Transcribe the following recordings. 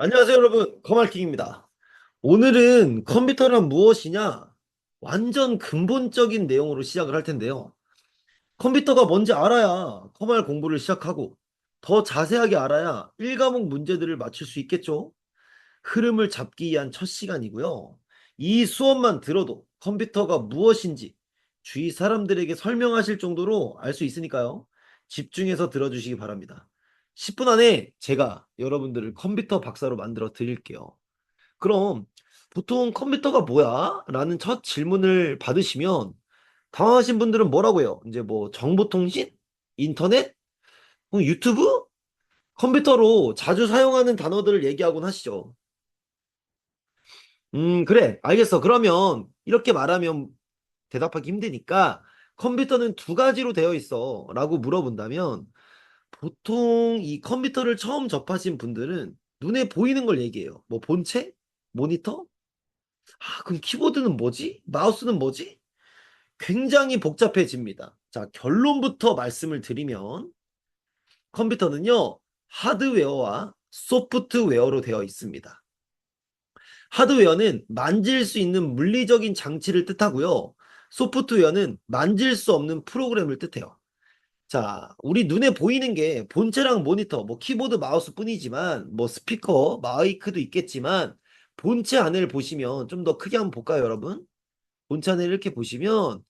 안녕하세요, 여러분. 커말킹입니다. 오늘은 컴퓨터란 무엇이냐? 완전 근본적인 내용으로 시작을 할 텐데요. 컴퓨터가 뭔지 알아야 커말 공부를 시작하고 더 자세하게 알아야 1과목 문제들을 맞출 수 있겠죠? 흐름을 잡기 위한 첫 시간이고요. 이 수업만 들어도 컴퓨터가 무엇인지 주위 사람들에게 설명하실 정도로 알 수 있으니까요. 집중해서 들어주시기 바랍니다. 10분 안에 제가 여러분들을 컴퓨터 박사로 만들어 드릴게요. 그럼 보통 컴퓨터가 뭐야? 라는 첫 질문을 받으시면 당황하신 분들은 뭐라고 해요? 이제 뭐 정보통신? 인터넷? 유튜브? 컴퓨터로 자주 사용하는 단어들을 얘기하곤 하시죠. 그래. 알겠어. 그러면 이렇게 말하면 대답하기 힘드니까 컴퓨터는 두 가지로 되어 있어. 라고 물어본다면 보통 이 컴퓨터를 처음 접하신 분들은 눈에 보이는 걸 얘기해요. 뭐 본체? 모니터? 아, 그럼 키보드는 뭐지? 마우스는 뭐지? 굉장히 복잡해집니다. 자, 결론부터 말씀을 드리면 컴퓨터는요, 하드웨어와 소프트웨어로 되어 있습니다. 하드웨어는 만질 수 있는 물리적인 장치를 뜻하고요. 소프트웨어는 만질 수 없는 프로그램을 뜻해요. 자, 우리 눈에 보이는 게 본체랑 모니터, 뭐 키보드, 마우스 뿐이지만, 뭐 스피커, 마이크도 있겠지만, 본체 안을 보시면 좀 더 크게 한번 볼까요, 여러분? 본체 안을 이렇게 보시면,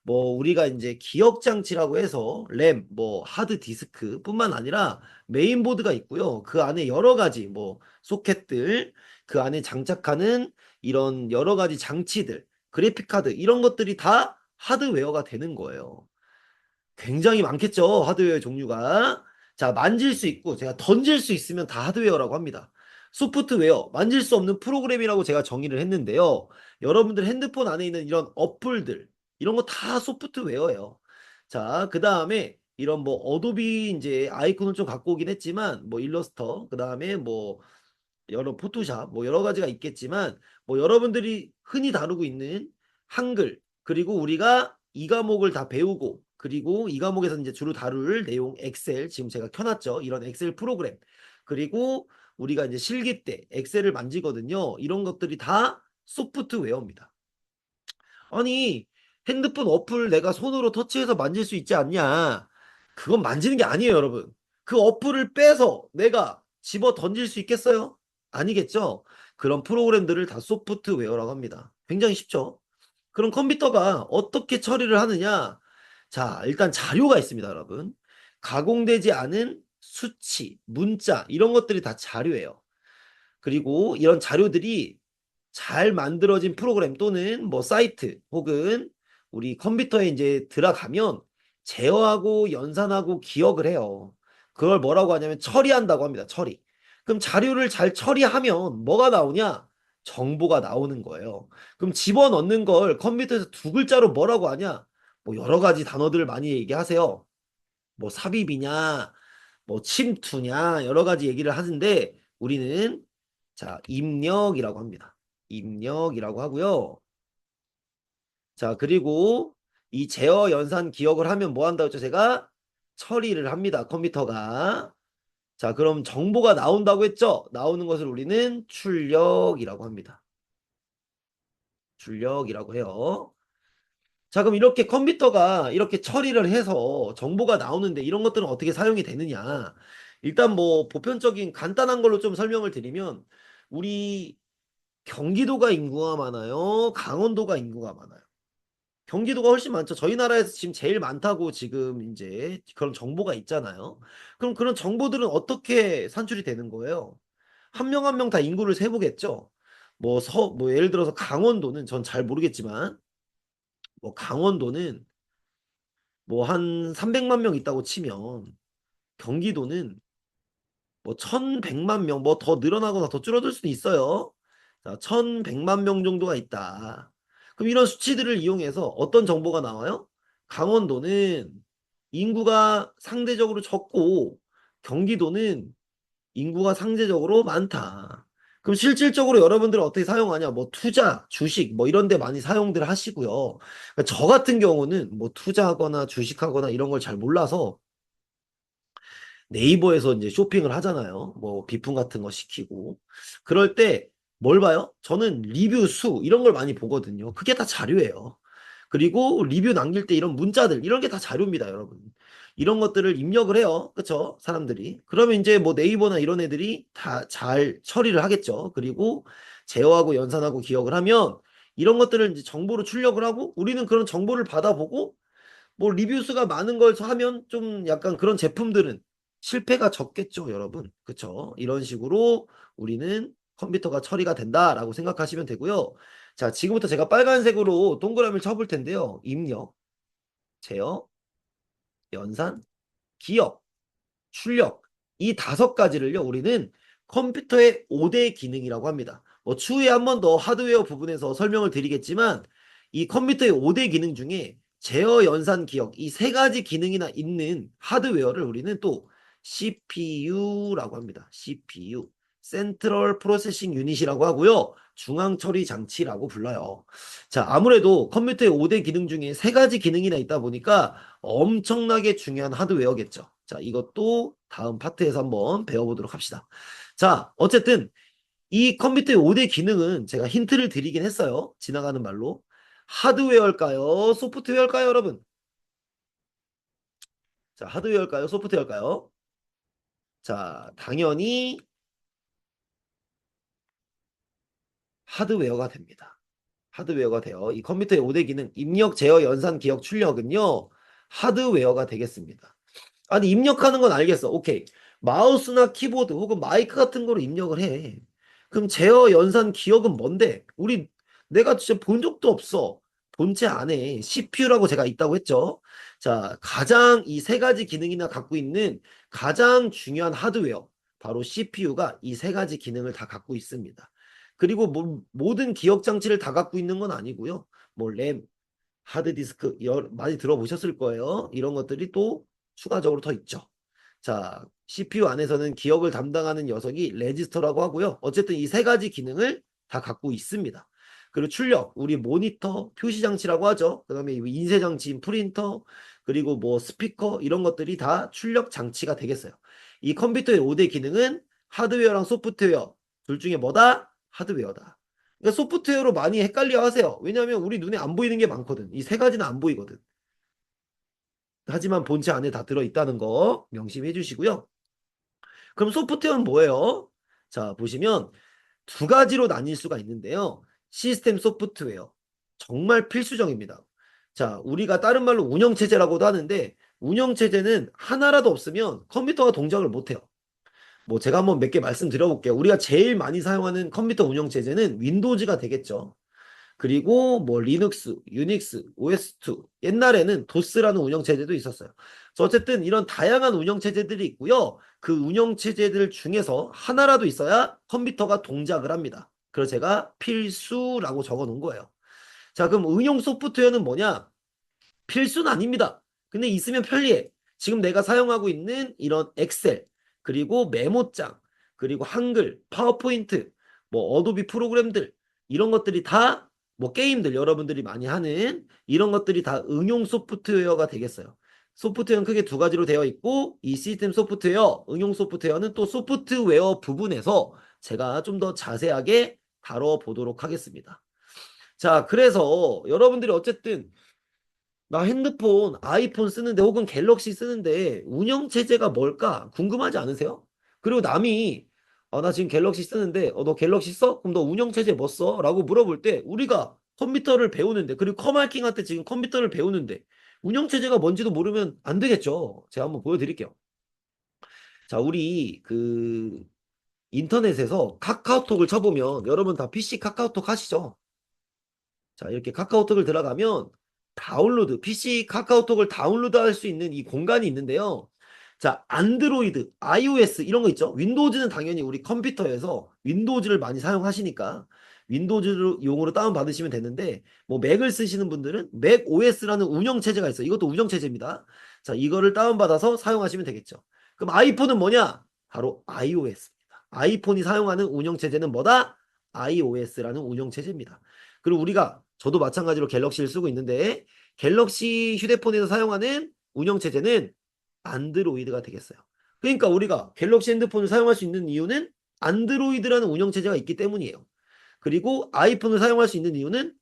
뭐 우리가 이제 기억 장치라고 해서 램, 뭐 하드 디스크 뿐만 아니라 메인보드가 있고요. 그 안에 여러 가지 뭐 소켓들, 그 안에 장착하는 이런 여러 가지 장치들, 그래픽 카드 이런 것들이 다 하드웨어가 되는 거예요. 굉장히 많겠죠. 하드웨어 종류가. 자, 만질 수 있고 제가 던질 수 있으면 다 하드웨어라고 합니다. 소프트웨어, 만질 수 없는 프로그램이라고 제가 정의를 했는데요. 여러분들 핸드폰 안에 있는 이런 어플들, 이런 거 다 소프트웨어예요. 자, 그 다음에 이런 뭐 어도비 이제 아이콘을 좀 갖고 오긴 했지만 뭐 일러스터, 그 다음에 뭐 여러 포토샵, 뭐 여러 가지가 있겠지만 뭐 여러분들이 흔히 다루고 있는 한글, 그리고 우리가 이 과목을 다 배우고 그리고 이 과목에서 이제 주로 다룰 내용 엑셀 지금 제가 켜놨죠. 이런 엑셀 프로그램. 그리고 우리가 이제 실기 때 엑셀을 만지거든요. 이런 것들이 다 소프트웨어입니다. 아니, 핸드폰 어플 내가 손으로 터치해서 만질 수 있지 않냐? 그건 만지는 게 아니에요, 여러분. 그 어플을 빼서 내가 집어 던질 수 있겠어요? 아니겠죠? 그런 프로그램들을 다 소프트웨어라고 합니다. 굉장히 쉽죠? 그럼 컴퓨터가 어떻게 처리를 하느냐? 자, 일단 자료가 있습니다, 여러분. 가공되지 않은 수치, 문자, 이런 것들이 다 자료예요. 그리고 이런 자료들이 잘 만들어진 프로그램 또는 뭐 사이트 혹은 우리 컴퓨터에 이제 들어가면 제어하고 연산하고 기억을 해요. 그걸 뭐라고 하냐면 처리한다고 합니다. 처리. 그럼 자료를 잘 처리하면 뭐가 나오냐? 정보가 나오는 거예요. 그럼 집어넣는 걸 컴퓨터에서 두 글자로 뭐라고 하냐? 뭐 여러 가지 단어들을 많이 얘기하세요. 뭐 삽입이냐, 뭐 침투냐, 여러 가지 얘기를 하는데 우리는 자, 입력이라고 합니다. 입력이라고 하고요. 자, 그리고 이 제어 연산 기억을 하면 뭐 한다고 했죠? 제가 처리를 합니다. 컴퓨터가. 자, 그럼 정보가 나온다고 했죠? 나오는 것을 우리는 출력이라고 합니다. 출력이라고 해요. 자, 그럼 이렇게 컴퓨터가 이렇게 처리를 해서 정보가 나오는데 이런 것들은 어떻게 사용이 되느냐? 일단 뭐 보편적인 간단한 걸로 좀 설명을 드리면 우리 경기도가 인구가 많아요? 강원도가 인구가 많아요? 경기도가 훨씬 많죠. 저희 나라에서 지금 제일 많다고 지금 이제 그런 정보가 있잖아요. 그럼 그런 정보들은 어떻게 산출이 되는 거예요? 한 명 한 명 다 인구를 세보겠죠. 뭐 예를 들어서 강원도는 전 잘 모르겠지만 뭐 강원도는 뭐 한 300만 명 있다고 치면 경기도는 뭐 1100만 명, 뭐 더 늘어나거나 더 줄어들 수도 있어요. 자, 1100만 명 정도가 있다. 그럼 이런 수치들을 이용해서 어떤 정보가 나와요? 강원도는 인구가 상대적으로 적고 경기도는 인구가 상대적으로 많다. 그럼 실질적으로 여러분들은 어떻게 사용하냐? 뭐 투자, 주식, 뭐 이런 데 많이 사용들 하시고요. 그러니까 저 같은 경우는 뭐 투자하거나 주식하거나 이런 걸 잘 몰라서 네이버에서 이제 쇼핑을 하잖아요. 뭐 비품 같은 거 시키고. 그럴 때 뭘 봐요? 저는 리뷰 수 이런 걸 많이 보거든요. 그게 다 자료예요. 그리고 리뷰 남길 때 이런 문자들 이런 게 다 자료입니다, 여러분. 이런 것들을 입력을 해요. 그쵸? 사람들이. 그러면 이제 뭐 네이버나 이런 애들이 다 잘 처리를 하겠죠. 그리고 제어하고 연산하고 기억을 하면 이런 것들을 이제 정보로 출력을 하고 우리는 그런 정보를 받아보고 뭐 리뷰 수가 많은 걸 하면 좀 약간 그런 제품들은 실패가 적겠죠, 여러분. 그쵸? 이런 식으로 우리는 컴퓨터가 처리가 된다라고 생각하시면 되고요. 자, 지금부터 제가 빨간색으로 동그라미를 쳐볼 텐데요. 입력, 제어, 연산, 기억, 출력 이 다섯 가지를요 우리는 컴퓨터의 5대 기능이라고 합니다. 뭐 추후에 한 번 더 하드웨어 부분에서 설명을 드리겠지만 이 컴퓨터의 5대 기능 중에 제어, 연산, 기억 이 세 가지 기능이나 있는 하드웨어를 우리는 또 CPU라고 합니다. CPU 센트럴 프로세싱 유닛이라고 하고요. 중앙 처리 장치라고 불러요. 자, 아무래도 컴퓨터의 5대 기능 중에 세 가지 기능이나 있다 보니까 엄청나게 중요한 하드웨어겠죠. 자, 이것도 다음 파트에서 한번 배워보도록 합시다. 자, 어쨌든 이 컴퓨터의 5대 기능은 제가 힌트를 드리긴 했어요. 지나가는 말로. 하드웨어일까요? 소프트웨어일까요, 여러분? 자, 하드웨어일까요? 소프트웨어일까요? 자, 당연히 하드웨어가 됩니다. 하드웨어가 돼요. 이 컴퓨터의 5대 기능, 입력, 제어, 연산, 기억, 출력은요, 하드웨어가 되겠습니다. 아니 입력하는 건 알겠어. 오케이. 마우스나 키보드 혹은 마이크 같은 거로 입력을 해. 그럼 제어, 연산, 기억은 뭔데? 내가 진짜 본 적도 없어. 본체 안에 CPU라고 제가 있다고 했죠. 자, 가장 이 세 가지 기능이나 갖고 있는 가장 중요한 하드웨어. 바로 CPU가 이 세 가지 기능을 다 갖고 있습니다. 그리고 모든 기억 장치를 다 갖고 있는 건 아니고요. 뭐 램, 하드디스크 많이 들어보셨을 거예요. 이런 것들이 또 추가적으로 더 있죠. 자, CPU 안에서는 기억을 담당하는 녀석이 레지스터라고 하고요. 어쨌든 이 세 가지 기능을 다 갖고 있습니다. 그리고 출력, 우리 모니터, 표시 장치라고 하죠. 그다음에 인쇄 장치인 프린터, 그리고 뭐 스피커 이런 것들이 다 출력 장치가 되겠어요. 이 컴퓨터의 5대 기능은 하드웨어랑 소프트웨어 둘 중에 뭐다? 하드웨어다. 그러니까 소프트웨어로 많이 헷갈려 하세요. 왜냐하면 우리 눈에 안 보이는 게 많거든. 이 세 가지는 안 보이거든. 하지만 본체 안에 다 들어있다는 거 명심해 주시고요. 그럼 소프트웨어는 뭐예요? 자, 보시면 두 가지로 나뉠 수가 있는데요. 시스템 소프트웨어. 정말 필수적입니다. 자, 우리가 다른 말로 운영체제라고도 하는데 운영체제는 하나라도 없으면 컴퓨터가 동작을 못해요. 뭐 제가 한번 몇 개 말씀드려볼게요. 우리가 제일 많이 사용하는 컴퓨터 운영체제는 윈도우즈가 되겠죠. 그리고 뭐 리눅스, 유닉스, OS2 옛날에는 도스라는 운영체제도 있었어요. 그래서 어쨌든 이런 다양한 운영체제들이 있고요. 그 운영체제들 중에서 하나라도 있어야 컴퓨터가 동작을 합니다. 그래서 제가 필수라고 적어 놓은 거예요. 자, 그럼 응용 소프트웨어는 뭐냐? 필수는 아닙니다. 근데 있으면 편리해. 지금 내가 사용하고 있는 이런 엑셀, 그리고 메모장, 그리고 한글, 파워포인트, 뭐 어도비 프로그램들, 이런 것들이 다 뭐 게임들 여러분들이 많이 하는 이런 것들이 다 응용 소프트웨어가 되겠어요. 소프트웨어는 크게 두 가지로 되어 있고 이 시스템 소프트웨어, 응용 소프트웨어는 또 소프트웨어 부분에서 제가 좀 더 자세하게 다뤄보도록 하겠습니다. 자, 그래서 여러분들이 어쨌든 나 핸드폰, 아이폰 쓰는데 혹은 갤럭시 쓰는데 운영체제가 뭘까 궁금하지 않으세요? 그리고 남이 나 지금 갤럭시 쓰는데 너 갤럭시 써? 그럼 너 운영체제 뭐 써? 라고 물어볼 때 우리가 컴퓨터를 배우는데 그리고 커말킹한테 지금 컴퓨터를 배우는데 운영체제가 뭔지도 모르면 안 되겠죠. 제가 한번 보여드릴게요. 자, 우리 그 인터넷에서 카카오톡을 쳐보면 여러분 다 PC 카카오톡 하시죠? 자, 이렇게 카카오톡을 들어가면 PC 카카오톡을 다운로드 할 수 있는 이 공간이 있는데요. 자, 안드로이드, iOS 이런 거 있죠. 윈도우즈는 당연히 우리 컴퓨터에서 윈도우즈를 많이 사용하시니까 윈도우즈 용으로 다운받으시면 되는데 뭐 맥을 쓰시는 분들은 맥 OS라는 운영체제가 있어요. 이것도 운영체제입니다. 자, 이거를 다운받아서 사용하시면 되겠죠. 그럼 아이폰은 뭐냐? 바로 iOS입니다. 아이폰이 사용하는 운영체제는 뭐다? iOS라는 운영체제입니다. 그리고 저도 마찬가지로 갤럭시를 쓰고 있는데 갤럭시 휴대폰에서 사용하는 운영체제는 안드로이드가 되겠어요. 그러니까 우리가 갤럭시 핸드폰을 사용할 수 있는 이유는 안드로이드라는 운영체제가 있기 때문이에요. 그리고 아이폰을 사용할 수 있는 이유는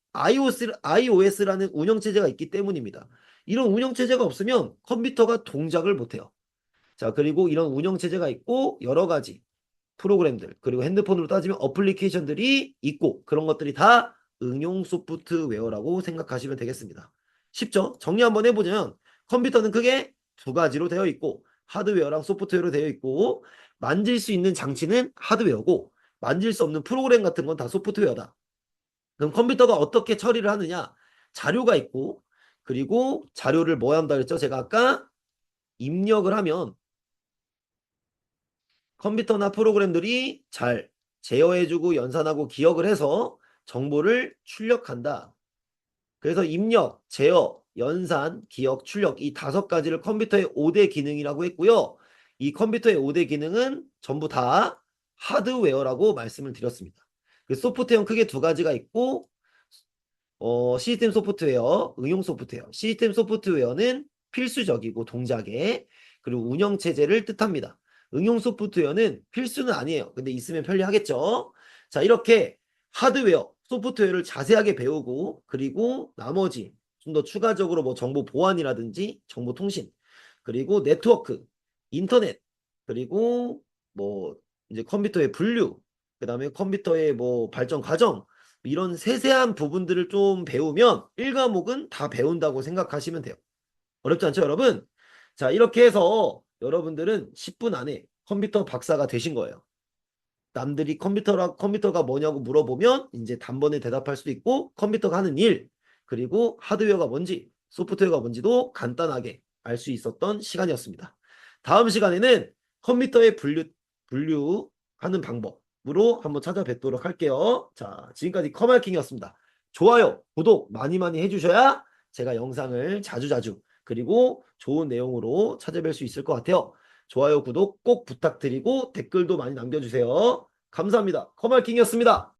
iOS라는 운영체제가 있기 때문입니다. 이런 운영체제가 없으면 컴퓨터가 동작을 못해요. 자, 그리고 이런 운영체제가 있고 여러 가지 프로그램들, 그리고 핸드폰으로 따지면 어플리케이션들이 있고 그런 것들이 다 응용 소프트웨어라고 생각하시면 되겠습니다. 쉽죠? 정리 한번 해보자면 컴퓨터는 크게 두 가지로 되어 있고 하드웨어랑 소프트웨어로 되어 있고 만질 수 있는 장치는 하드웨어고 만질 수 없는 프로그램 같은 건 다 소프트웨어다. 그럼 컴퓨터가 어떻게 처리를 하느냐? 자료가 있고 그리고 자료를 뭐 한다 그랬죠? 제가 아까 입력을 하면 컴퓨터나 프로그램들이 잘 제어해주고 연산하고 기억을 해서 정보를 출력한다. 그래서 입력, 제어, 연산, 기억, 출력 이 다섯 가지를 컴퓨터의 5대 기능이라고 했고요. 이 컴퓨터의 5대 기능은 전부 다 하드웨어라고 말씀을 드렸습니다. 그 소프트웨어는 크게 두 가지가 있고 시스템 소프트웨어, 응용 소프트웨어. 시스템 소프트웨어는 필수적이고 동작에 그리고 운영체제를 뜻합니다. 응용 소프트웨어는 필수는 아니에요. 근데 있으면 편리하겠죠. 자, 이렇게 하드웨어, 소프트웨어를 자세하게 배우고 그리고 나머지 좀 더 추가적으로 뭐 정보 보안이라든지 정보 통신 그리고 네트워크, 인터넷 그리고 뭐 이제 컴퓨터의 분류 그다음에 컴퓨터의 뭐 발전 과정 이런 세세한 부분들을 좀 배우면 1과목은 다 배운다고 생각하시면 돼요. 어렵지 않죠, 여러분? 자, 이렇게 해서 여러분들은 10분 안에 컴퓨터 박사가 되신 거예요. 남들이 컴퓨터가 뭐냐고 물어보면 이제 단번에 대답할 수도 있고 컴퓨터가 하는 일, 그리고 하드웨어가 뭔지, 소프트웨어가 뭔지도 간단하게 알 수 있었던 시간이었습니다. 다음 시간에는 컴퓨터의 분류하는 방법으로 한번 찾아뵙도록 할게요. 자, 지금까지 커말킹이었습니다. 좋아요, 구독 많이 많이 해주셔야 제가 영상을 자주자주 그리고 좋은 내용으로 찾아뵐 수 있을 것 같아요. 좋아요, 구독 꼭 부탁드리고 댓글도 많이 남겨주세요. 감사합니다. 커말킹이었습니다.